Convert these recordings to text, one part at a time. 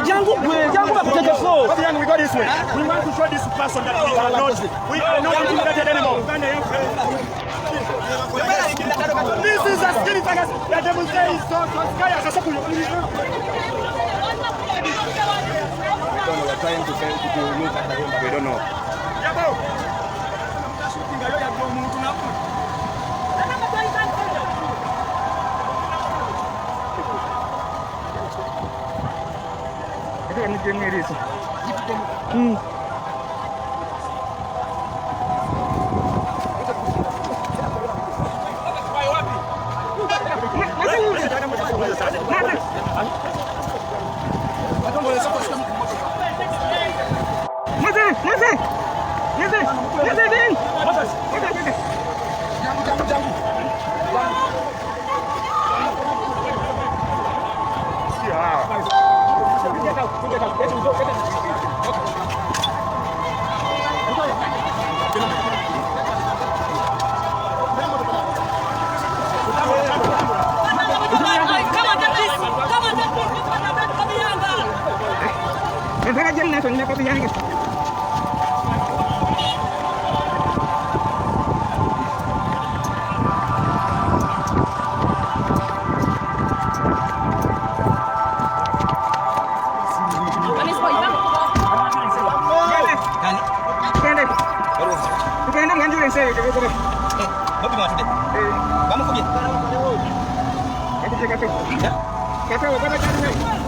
Jangu bakutete flow. We go this way. We want to show this person that we are not intimidated anymore. This is a skinny tiger. The devil says so Kaya Sasaku. We're trying to look at him, but we don't know.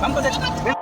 Vamos a